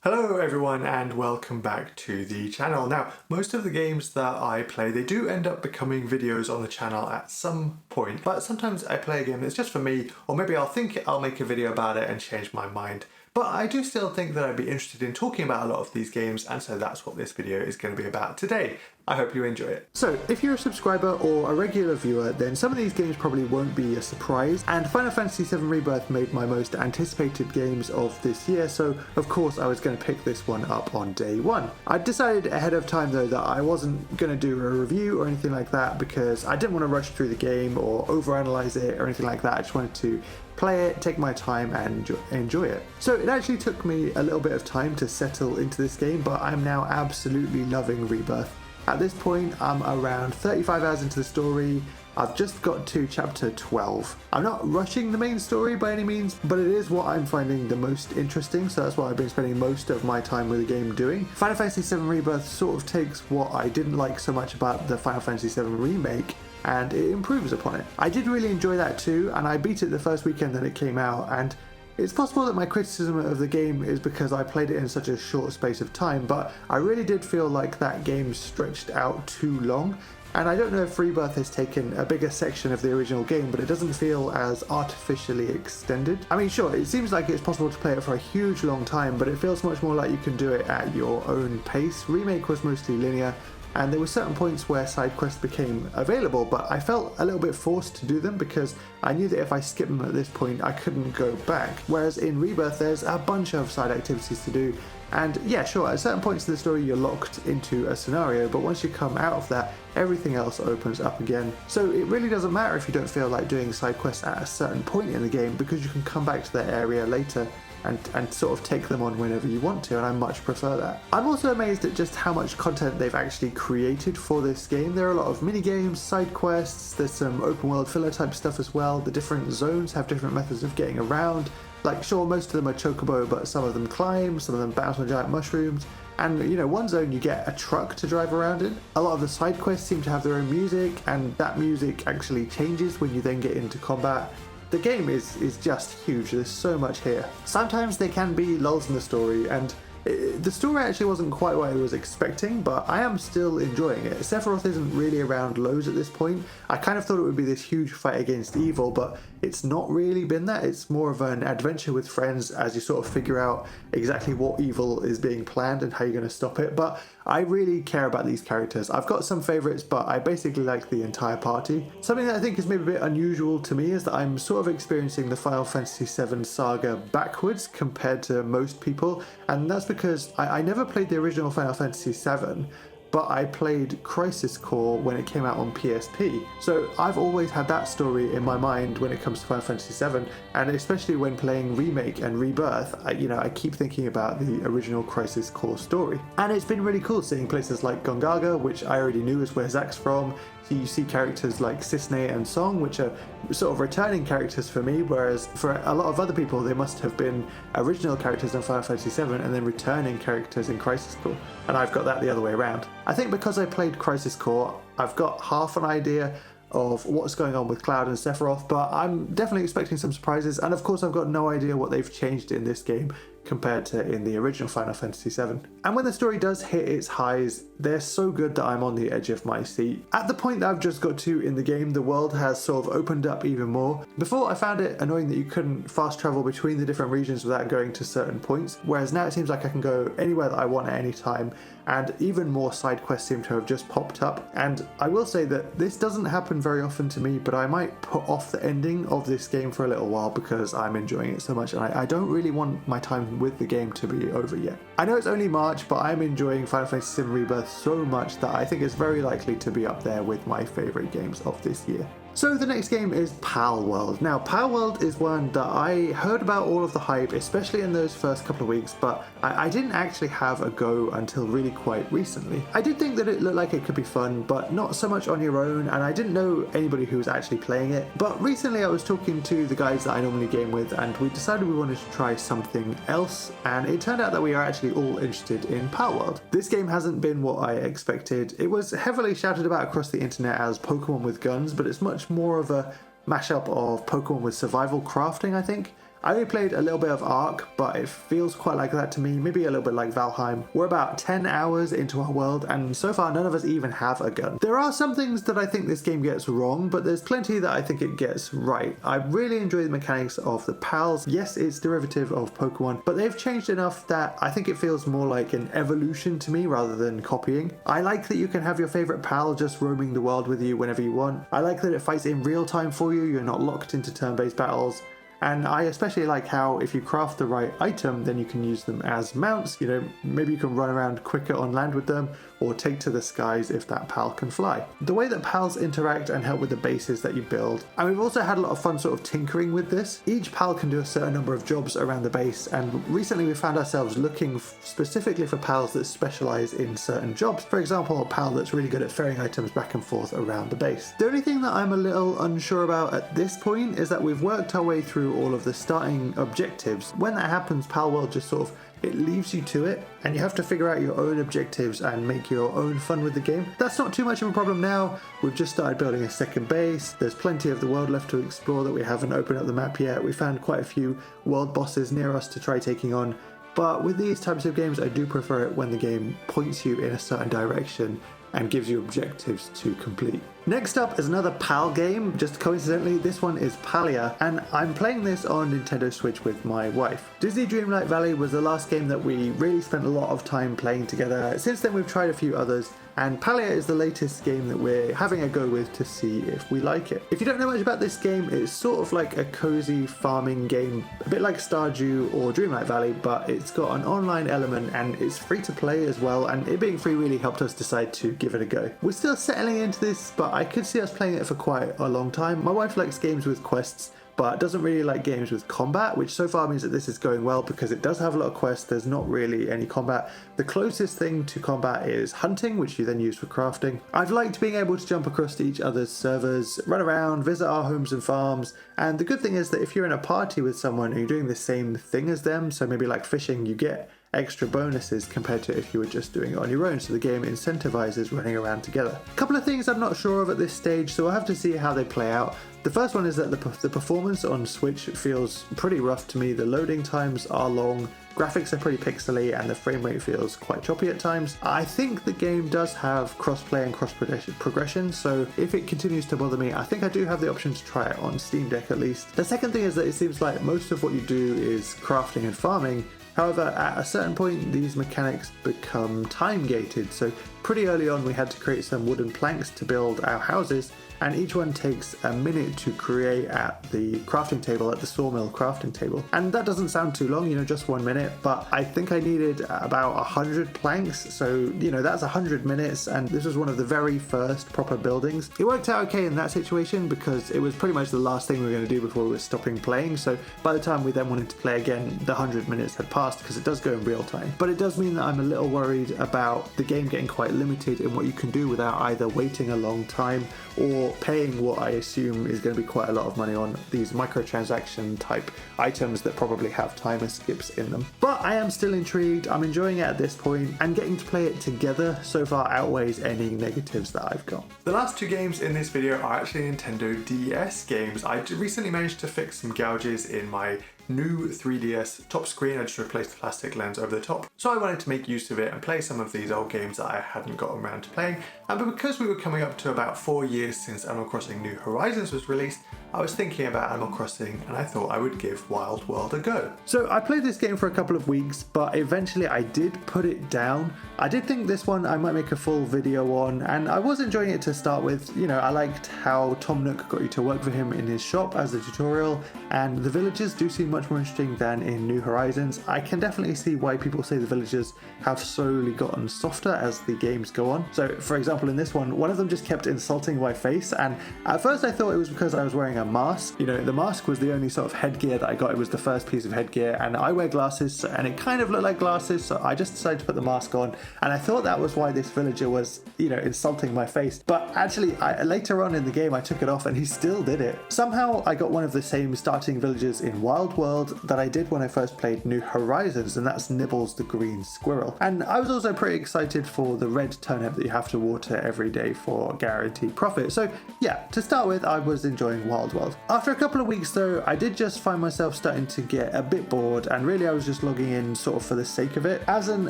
Hello everyone and welcome back to the channel. Now, most of the games that I play, they do end up becoming videos on the channel at some point, but sometimes I play a game that's just for me, or maybe I'll think I'll make a video about it and change my mind. But I do still think that I'd be interested in talking about a lot of these games, and so that's what this video is going to be about today. I hope you enjoy it. So, if you're a subscriber or a regular viewer, then some of these games probably won't be a surprise, and Final Fantasy VII Rebirth made my most anticipated games of this year, so of course I was going to pick this one up on day one. I decided ahead of time though that I wasn't going to do a review or anything like that because I didn't want to rush through the game or overanalyze it or anything like that. I just wanted to play it, take my time and enjoy it. So it actually took me a little bit of time to settle into this game, but I'm now absolutely loving Rebirth. At this point, I'm around 35 hours into the story. I've just got to chapter 12. I'm not rushing the main story by any means, but it is what I'm finding the most interesting, so that's what I've been spending most of my time with the game doing. Final Fantasy VII Rebirth sort of takes what I didn't like so much about the Final Fantasy VII Remake and it improves upon it. I did really enjoy that too, and I beat it the first weekend that it came out, and it's possible that my criticism of the game is because I played it in such a short space of time, but I really did feel like that game stretched out too long. And I don't know if Rebirth has taken a bigger section of the original game, but it doesn't feel as artificially extended. I mean, sure, it seems like it's possible to play it for a huge long time, but it feels much more like you can do it at your own pace. Remake was mostly linear, and there were certain points where side quests became available, but I felt a little bit forced to do them because I knew that if I skipped them at this point, I couldn't go back. Whereas in Rebirth, there's a bunch of side activities to do, and yeah, sure, at certain points in the story, you're locked into a scenario, but once you come out of that, everything else opens up again. So it really doesn't matter if you don't feel like doing side quests at a certain point in the game, because you can come back to that area later and sort of take them on whenever you want to, and I much prefer that. I'm also amazed at just how much content they've actually created for this game. There are a lot of mini games, side quests, there's some open world filler type stuff as well. The different zones have different methods of getting around. Like, sure, most of them are chocobo, but some of them climb, some of them bounce on giant mushrooms. And, you know, one zone you get a truck to drive around in. A lot of the side quests seem to have their own music, and that music actually changes when you then get into combat. The game is just huge. There's so much here. Sometimes there can be lulls in the story, and the story actually wasn't quite what I was expecting, but I am still enjoying it. Sephiroth isn't really around loads at this point. I kind of thought it would be this huge fight against evil, but it's not really been that. It's more of an adventure with friends as you sort of figure out exactly what evil is being planned and how you're going to stop it. But I really care about these characters. I've got some favourites, but I basically like the entire party. Something that I think is maybe a bit unusual to me is that I'm sort of experiencing the Final Fantasy VII saga backwards compared to most people, and that's because I never played the original Final Fantasy VII, but I played Crisis Core when it came out on PSP. So I've always had that story in my mind when it comes to Final Fantasy VII, and especially when playing Remake and Rebirth, I keep thinking about the original Crisis Core story. And it's been really cool seeing places like Gongaga, which I already knew is where Zack's from. You see characters like Cissnei and Song, which are sort of returning characters for me, whereas for a lot of other people, they must have been original characters in Final Fantasy VII and then returning characters in Crisis Core. And I've got that the other way around. I think because I played Crisis Core, I've got half an idea of what's going on with Cloud and Sephiroth, but I'm definitely expecting some surprises, and of course I've got no idea what they've changed in this game compared to in the original Final Fantasy VII. And when the story does hit its highs, they're so good that I'm on the edge of my seat. At the point that I've just got to in the game, the world has sort of opened up even more. Before, I found it annoying that you couldn't fast travel between the different regions without going to certain points, whereas now it seems like I can go anywhere that I want at any time, and even more side quests seem to have just popped up. And I will say that this doesn't happen very often to me, but I might put off the ending of this game for a little while because I'm enjoying it so much, and I don't really want my time with the game to be over yet. I know it's only March, but I'm enjoying Final Fantasy VII Rebirth so much that I think it's very likely to be up there with my favourite games of this year. So the next game is Palworld. Now, Palworld is one that I heard about all of the hype, especially in those first couple of weeks, but I didn't actually have a go until really quite recently. I did think that it looked like it could be fun, but not so much on your own, and I didn't know anybody who was actually playing it. But recently I was talking to the guys that I normally game with, and we decided we wanted to try something else, and it turned out that we are actually all interested in Palworld. This game hasn't been what I expected. It was heavily shouted about across the internet as Pokemon with guns, but it's much more of a mashup of Pokemon with survival crafting, I think. I only played a little bit of Ark, but it feels quite like that to me, maybe a little bit like Valheim. We're about 10 hours into our world, and so far none of us even have a gun. There are some things that I think this game gets wrong, but there's plenty that I think it gets right. I really enjoy the mechanics of the pals. Yes, it's derivative of Pokemon, but they've changed enough that I think it feels more like an evolution to me rather than copying. I like that you can have your favorite pal just roaming the world with you whenever you want. I like that it fights in real time for you, you're not locked into turn-based battles. And I especially like how if you craft the right item, then you can use them as mounts. You know, maybe you can run around quicker on land with them, or take to the skies if that pal can fly. The way that pals interact and help with the bases that you build. And we've also had a lot of fun sort of tinkering with this. Each pal can do a certain number of jobs around the base, and recently we found ourselves looking specifically for pals that specialize in certain jobs. For example, a pal that's really good at ferrying items back and forth around the base. The only thing that I'm a little unsure about at this point is that we've worked our way through all of the starting objectives. When that happens, Palworld just sort of, it leaves you to it, and you have to figure out your own objectives and make your own fun with the game. That's not too much of a problem now. We've just started building a second base. There's plenty of the world left to explore that we haven't opened up the map yet. We found quite a few world bosses near us to try taking on. But with these types of games, I do prefer it when the game points you in a certain direction and gives you objectives to complete. Next up is another PAL game. Just coincidentally, this one is Palia, and I'm playing this on Nintendo Switch with my wife. Disney Dreamlight Valley was the last game that we really spent a lot of time playing together. Since then we've tried a few others, and Palia is the latest game that we're having a go with to see if we like it. If you don't know much about this game, it's sort of like a cozy farming game, a bit like Stardew or Dreamlight Valley, but it's got an online element and it's free to play as well, and it being free really helped us decide to give it a go. We're still settling into this, but I could see us playing it for quite a long time. My wife likes games with quests, but doesn't really like games with combat, which so far means that this is going well because it does have a lot of quests. There's not really any combat. The closest thing to combat is hunting, which you then use for crafting. I've liked being able to jump across to each other's servers, run around, visit our homes and farms, and the good thing is that if you're in a party with someone and you're doing the same thing as them, so maybe like fishing, you get extra bonuses compared to if you were just doing it on your own, so the game incentivizes running around together. A couple of things I'm not sure of at this stage, so we'll have to see how they play out. The first one is that the performance on Switch feels pretty rough to me. The loading times are long, graphics are pretty pixely, and the frame rate feels quite choppy at times. I think the game does have cross-play and cross-progression, so if it continues to bother me, I think I do have the option to try it on Steam Deck at least. The second thing is that it seems like most of what you do is crafting and farming. However, at a certain point, these mechanics become time-gated, so pretty early on we had to create some wooden planks to build our houses, and each one takes a minute to create at the crafting table, at the sawmill crafting table. And that doesn't sound too long, you know, just 1 minute, but I think I needed about 100 planks, so, you know, that's 100 minutes, and this was one of the very first proper buildings. It worked out okay in that situation because it was pretty much the last thing we were going to do before we were stopping playing, so by the time we then wanted to play again, the 100 minutes had passed because it does go in real time. But it does mean that I'm a little worried about the game getting quite limited in what you can do without either waiting a long time or paying what I assume is going to be quite a lot of money on these microtransaction type items that probably have timer skips in them. But I am still intrigued, I'm enjoying it at this point, and getting to play it together so far outweighs any negatives that I've got. The last two games in this video are actually Nintendo DS games. I recently managed to fix some gouges in my new 3DS top screen. I just replaced the plastic lens over the top. So I wanted to make use of it and play some of these old games that I hadn't gotten around to playing. But because we were coming up to about 4 years since Animal Crossing New Horizons was released, I was thinking about Animal Crossing and I thought I would give Wild World a go. So I played this game for a couple of weeks, but eventually I did put it down. I did think this one I might make a full video on, and I was enjoying it to start with. You know, I liked how Tom Nook got you to work for him in his shop as a tutorial, and the villagers do seem much more interesting than in New Horizons. I can definitely see why people say the villagers have slowly gotten softer as the games go on. So for example, in this one of them just kept insulting my face, and at first I thought it was because I was wearing a mask. You know, the mask was the only sort of headgear that I got. It was the first piece of headgear, and I wear glasses and it kind of looked like glasses, so I just decided to put the mask on, and I thought that was why this villager was, you know, insulting my face. But actually later on in the game I took it off and he still did it. Somehow I got one of the same starting villagers in Wild World that I did when I first played New Horizons, and that's Nibbles the green squirrel. And I was also pretty excited for the red turnip that you have to water every day for guaranteed profit. So yeah, to start with, I was enjoying Wild Wild World. After a couple of weeks though, I did just find myself starting to get a bit bored, and really I was just logging in sort of for the sake of it. As an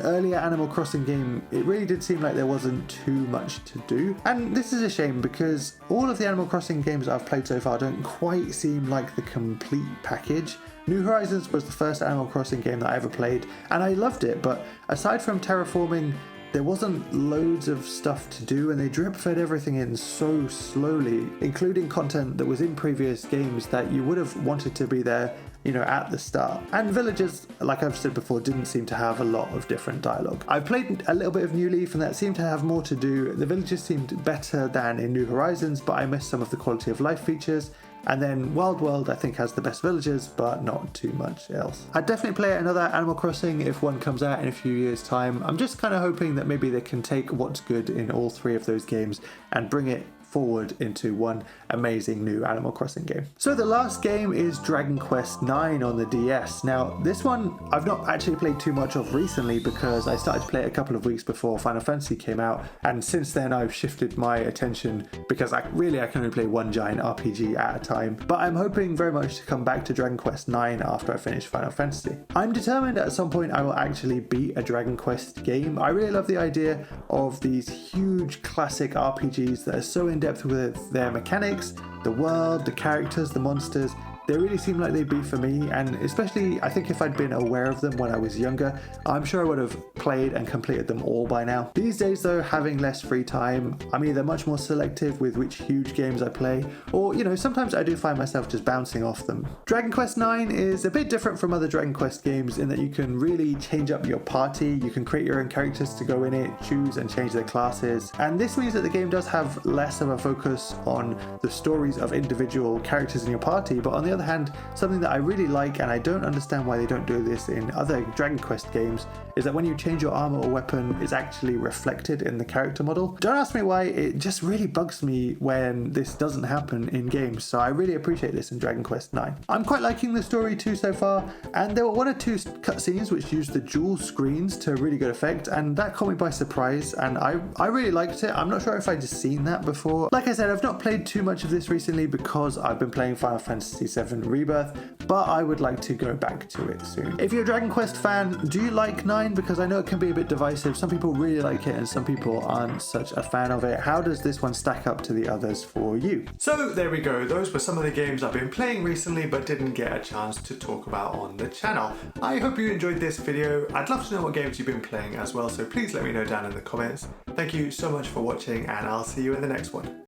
earlier Animal Crossing game, it really did seem like there wasn't too much to do. And this is a shame because all of the Animal Crossing games I've played so far don't quite seem like the complete package. New Horizons was the first Animal Crossing game that I ever played, and I loved it, but aside from terraforming, there wasn't loads of stuff to do, and they drip-fed everything in so slowly, including content that was in previous games that you would have wanted to be there, you know, at the start. And villagers, like I've said before, didn't seem to have a lot of different dialogue. I've played a little bit of New Leaf and that seemed to have more to do. The villagers seemed better than in New Horizons, but I missed some of the quality of life features. And then Wild World I think has the best villagers, but not too much else. I'd definitely play another Animal Crossing if one comes out in a few years' time. I'm just kind of hoping that maybe they can take what's good in all three of those games and bring it forward into one amazing new Animal Crossing game. So the last game is Dragon Quest IX on the DS. Now this one I've not actually played too much of recently because I started to play it a couple of weeks before Final Fantasy came out, and since then I've shifted my attention because I can only play one giant RPG at a time. But I'm hoping very much to come back to Dragon Quest IX after I finish Final Fantasy. I'm determined at some point I will actually beat a Dragon Quest game. I really love the idea of these huge classic RPGs that are so in depth with their mechanics, the world, the characters, the monsters. They really seem like they'd be for me, and especially I think if I'd been aware of them when I was younger, I'm sure I would have played and completed them all by now. These days though, having less free time, I'm either much more selective with which huge games I play, or you know, sometimes I do find myself just bouncing off them. Dragon Quest IX is a bit different from other Dragon Quest games in that you can really change up your party, you can create your own characters to go in it, choose and change their classes, and this means that the game does have less of a focus on the stories of individual characters in your party, but on the other hand, something that I really like, and I don't understand why they don't do this in other Dragon Quest games, is that when you change your armor or weapon, it's actually reflected in the character model. Don't ask me why, it just really bugs me when this doesn't happen in games, so I really appreciate this in Dragon Quest IX. I'm quite liking the story too so far, and there were one or two cutscenes which used the dual screens to really good effect, and that caught me by surprise, and I really liked it. I'm not sure if I'd seen that before. Like I said, I've not played too much of this recently because I've been playing Final Fantasy VII Rebirth, but I would like to go back to it soon. If you're a Dragon Quest fan, do you like 9? Because I know it can be a bit divisive. Some people really like it and some people aren't such a fan of it. How does this one stack up to the others for you? So there we go, those were some of the games I've been playing recently but didn't get a chance to talk about on the channel. I hope you enjoyed this video. I'd love to know what games you've been playing as well, so please let me know down in the comments. Thank you so much for watching, and I'll see you in the next one.